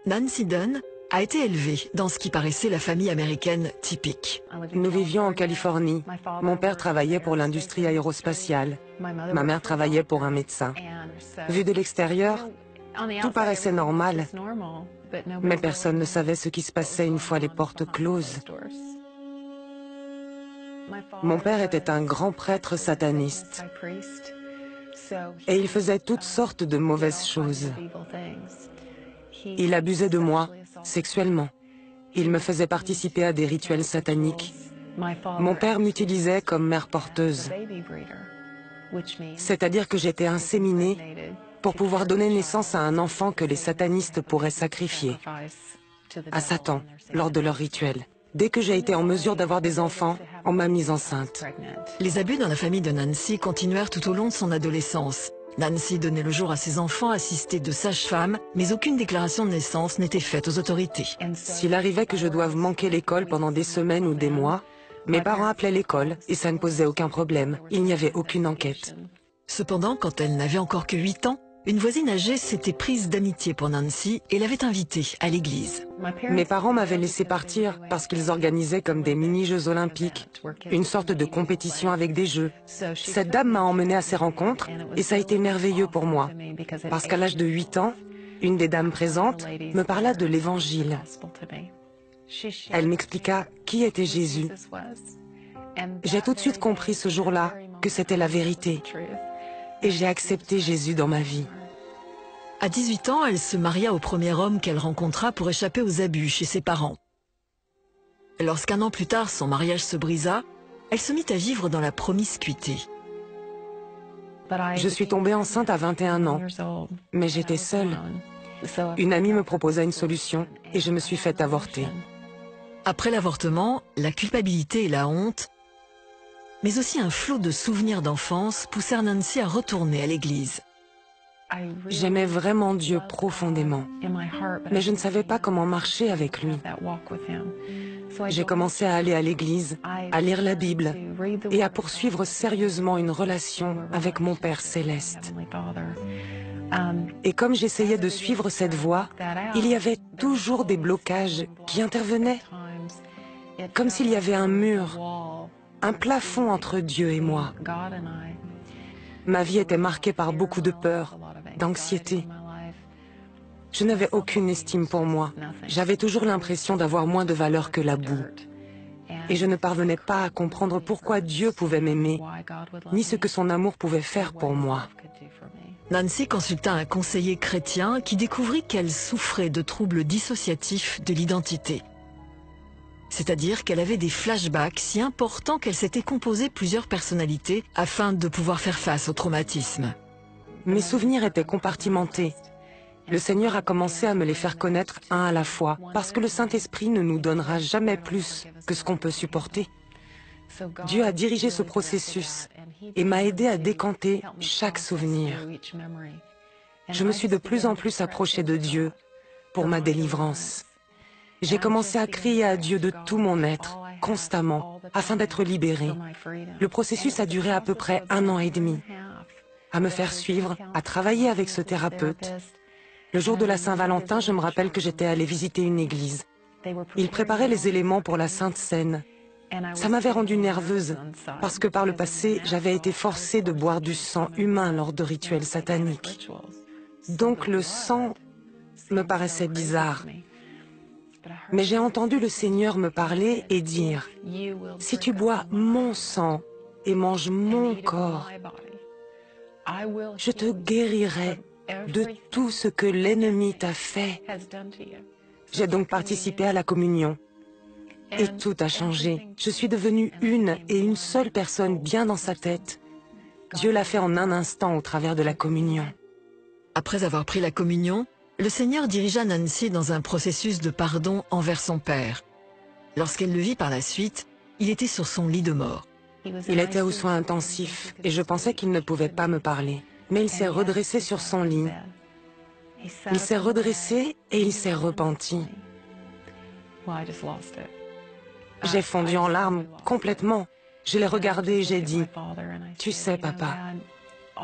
Nancy Dunn a été élevée dans ce qui paraissait la famille américaine typique. Nous vivions en Californie. Mon père travaillait pour l'industrie aérospatiale. Ma mère travaillait pour un médecin. Vu de l'extérieur, tout paraissait normal, mais personne ne savait ce qui se passait une fois les portes closes. Mon père était un grand prêtre sataniste et il faisait toutes sortes de mauvaises choses. Il abusait de moi, sexuellement. Il me faisait participer à des rituels sataniques. Mon père m'utilisait comme mère porteuse, c'est-à-dire que j'étais inséminée pour pouvoir donner naissance à un enfant que les satanistes pourraient sacrifier à Satan lors de leurs rituels. Dès que j'ai été en mesure d'avoir des enfants, on m'a mise enceinte. Les abus dans la famille de Nancy continuèrent tout au long de son adolescence. Nancy donnait le jour à ses enfants assistés de sages-femmes, mais aucune déclaration de naissance n'était faite aux autorités. S'il arrivait que je doive manquer l'école pendant des semaines ou des mois, mes parents appelaient l'école et ça ne posait aucun problème. Il n'y avait aucune enquête. Cependant, quand elle n'avait encore que 8 ans, une voisine âgée s'était prise d'amitié pour Nancy et l'avait invitée à l'église. Mes parents m'avaient laissé partir parce qu'ils organisaient comme des mini-jeux olympiques, une sorte de compétition avec des jeux. Cette dame m'a emmenée à ces rencontres et ça a été merveilleux pour moi, parce qu'à l'âge de 8 ans, une des dames présentes me parla de l'Évangile. Elle m'expliqua qui était Jésus. J'ai tout de suite compris ce jour-là que c'était la vérité. Et j'ai accepté Jésus dans ma vie. À 18 ans, elle se maria au premier homme qu'elle rencontra pour échapper aux abus chez ses parents. Lorsqu'un an plus tard, son mariage se brisa, elle se mit à vivre dans la promiscuité. Je suis tombée enceinte à 21 ans, mais j'étais seule. Une amie me proposa une solution et je me suis faite avorter. Après l'avortement, la culpabilité et la honte, mais aussi un flot de souvenirs d'enfance poussèrent Nancy à retourner à l'église. J'aimais vraiment Dieu profondément, mais je ne savais pas comment marcher avec lui. J'ai commencé à aller à l'église, à lire la Bible et à poursuivre sérieusement une relation avec mon Père céleste. Et comme j'essayais de suivre cette voie, il y avait toujours des blocages qui intervenaient, comme s'il y avait un mur, un plafond entre Dieu et moi. Ma vie était marquée par beaucoup de peur, d'anxiété. Je n'avais aucune estime pour moi. J'avais toujours l'impression d'avoir moins de valeur que la boue. Et je ne parvenais pas à comprendre pourquoi Dieu pouvait m'aimer, ni ce que son amour pouvait faire pour moi. Nancy consulta un conseiller chrétien qui découvrit qu'elle souffrait de troubles dissociatifs de l'identité. C'est-à-dire qu'elle avait des flashbacks si importants qu'elle s'était composé plusieurs personnalités afin de pouvoir faire face au traumatisme. Mes souvenirs étaient compartimentés. Le Seigneur a commencé à me les faire connaître un à la fois, parce que le Saint-Esprit ne nous donnera jamais plus que ce qu'on peut supporter. Dieu a dirigé ce processus et m'a aidé à décanter chaque souvenir. Je me suis de plus en plus approchée de Dieu pour ma délivrance. J'ai commencé à crier à Dieu de tout mon être, constamment, afin d'être libérée. Le processus a duré à peu près 1 an et demi. À me faire suivre, à travailler avec ce thérapeute. Le jour de la Saint-Valentin, je me rappelle que j'étais allée visiter une église. Ils préparaient les éléments pour la Sainte Seine. Ça m'avait rendue nerveuse, parce que par le passé, j'avais été forcée de boire du sang humain lors de rituels sataniques. Donc le sang me paraissait bizarre. Mais j'ai entendu le Seigneur me parler et dire, « Si tu bois mon sang et manges mon corps, je te guérirai de tout ce que l'ennemi t'a fait. » J'ai donc participé à la communion. Et tout a changé. Je suis devenue une et une seule personne bien dans sa tête. Dieu l'a fait en un instant au travers de la communion. Après avoir pris la communion, le Seigneur dirigea Nancy dans un processus de pardon envers son père. Lorsqu'elle le vit par la suite, il était sur son lit de mort. Il était aux soins intensifs et je pensais qu'il ne pouvait pas me parler. Mais il s'est redressé sur son lit. Il s'est redressé et il s'est repenti. J'ai fondu en larmes complètement. Je l'ai regardé et j'ai dit, « Tu sais, papa,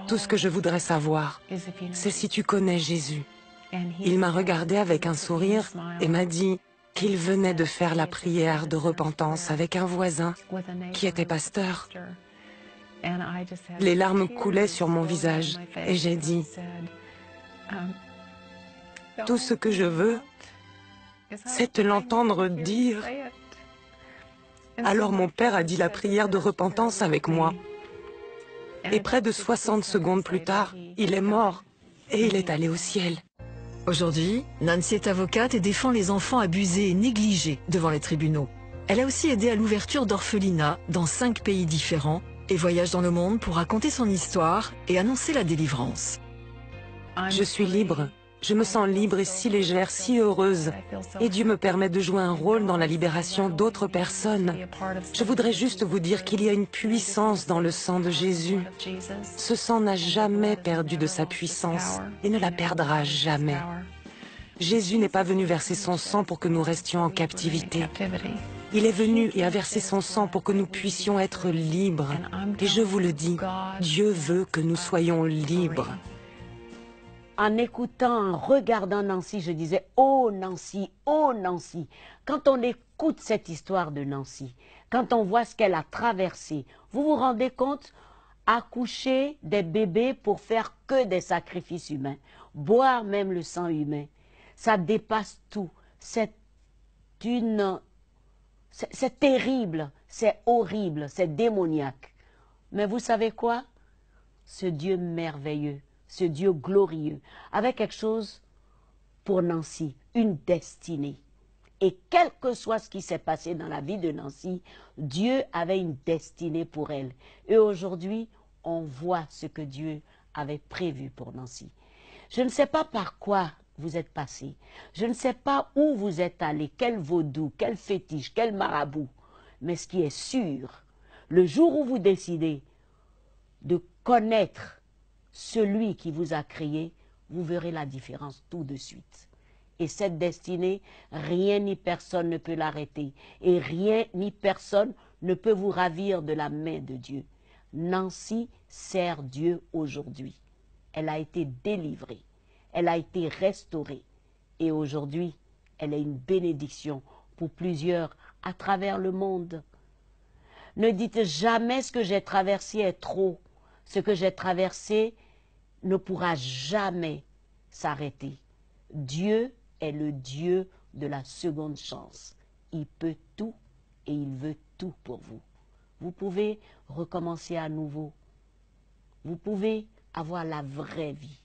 tout ce que je voudrais savoir, c'est si tu connais Jésus. » Il m'a regardé avec un sourire et m'a dit qu'il venait de faire la prière de repentance avec un voisin qui était pasteur. Les larmes coulaient sur mon visage et j'ai dit, « Tout ce que je veux, c'est te l'entendre dire. » Alors mon père a dit la prière de repentance avec moi. Et près de 60 secondes plus tard, il est mort et il est allé au ciel. Aujourd'hui, Nancy est avocate et défend les enfants abusés et négligés devant les tribunaux. Elle a aussi aidé à l'ouverture d'orphelinats dans 5 pays différents et voyage dans le monde pour raconter son histoire et annoncer la délivrance. Je suis libre. Je me sens libre et si légère, si heureuse. Et Dieu me permet de jouer un rôle dans la libération d'autres personnes. Je voudrais juste vous dire qu'il y a une puissance dans le sang de Jésus. Ce sang n'a jamais perdu de sa puissance et ne la perdra jamais. Jésus n'est pas venu verser son sang pour que nous restions en captivité. Il est venu et a versé son sang pour que nous puissions être libres. Et je vous le dis, Dieu veut que nous soyons libres. En écoutant, en regardant Nancy, je disais « Oh Nancy, oh Nancy !» Quand on écoute cette histoire de Nancy, quand on voit ce qu'elle a traversé, vous vous rendez compte? Accoucher des bébés pour faire que des sacrifices humains, boire même le sang humain, ça dépasse tout. C'est terrible, c'est horrible, c'est démoniaque. Mais vous savez quoi? Ce Dieu merveilleux, ce Dieu glorieux, avait quelque chose pour Nancy, une destinée. Et quel que soit ce qui s'est passé dans la vie de Nancy, Dieu avait une destinée pour elle. Et aujourd'hui, on voit ce que Dieu avait prévu pour Nancy. Je ne sais pas par quoi vous êtes passé. Je ne sais pas où vous êtes allé, quel vaudou, quel fétiche, quel marabout. Mais ce qui est sûr, le jour où vous décidez de connaître celui qui vous a créé, vous verrez la différence tout de suite. Et cette destinée, rien ni personne ne peut l'arrêter. Et rien ni personne ne peut vous ravir de la main de Dieu. Nancy sert Dieu aujourd'hui. Elle a été délivrée. Elle a été restaurée. Et aujourd'hui, elle est une bénédiction pour plusieurs à travers le monde. Ne dites jamais ce que j'ai traversé est trop. Ce que j'ai traversé ne pourra jamais s'arrêter. Dieu est le Dieu de la seconde chance. Il peut tout et il veut tout pour vous. Vous pouvez recommencer à nouveau. Vous pouvez avoir la vraie vie,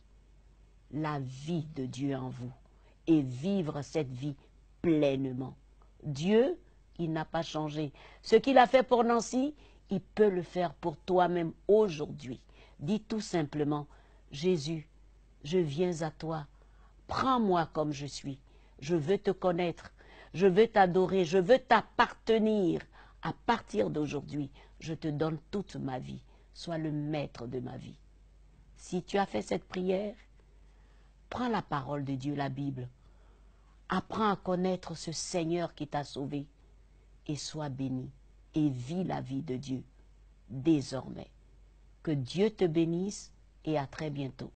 la vie de Dieu en vous et vivre cette vie pleinement. Dieu, il n'a pas changé. Ce qu'il a fait pour Nancy, il peut le faire pour toi-même aujourd'hui. Dis tout simplement, Jésus, je viens à toi. Prends-moi comme je suis. Je veux te connaître. Je veux t'adorer. Je veux t'appartenir. À partir d'aujourd'hui, je te donne toute ma vie. Sois le maître de ma vie. Si tu as fait cette prière, prends la parole de Dieu, la Bible. Apprends à connaître ce Seigneur qui t'a sauvé. Et sois béni. Et vis la vie de Dieu désormais. Que Dieu te bénisse et à très bientôt.